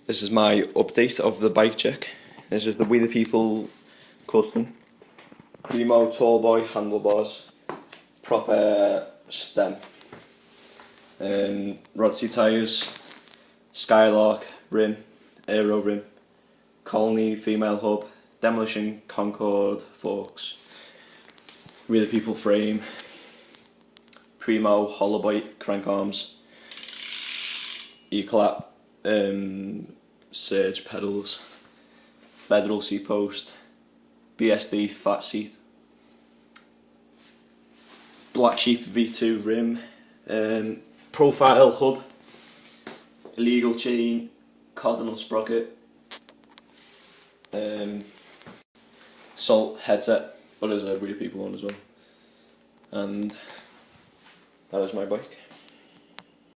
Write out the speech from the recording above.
This is my update of the bike check. This is the We The People Custom. Primo tall boy handlebars, proper stem, Rodsy tyres, Skylark rim, aero rim, Colony female hub, Demolition Concord forks, We The People frame, Primo Hollowbite crank arms, E-clap surge pedals, Federal seat post, BSD fat seat, Black Sheep V2 rim, profile hub, illegal chain, cardinal sprocket, Salt headset, but there's a We The People one as well, and that is my bike.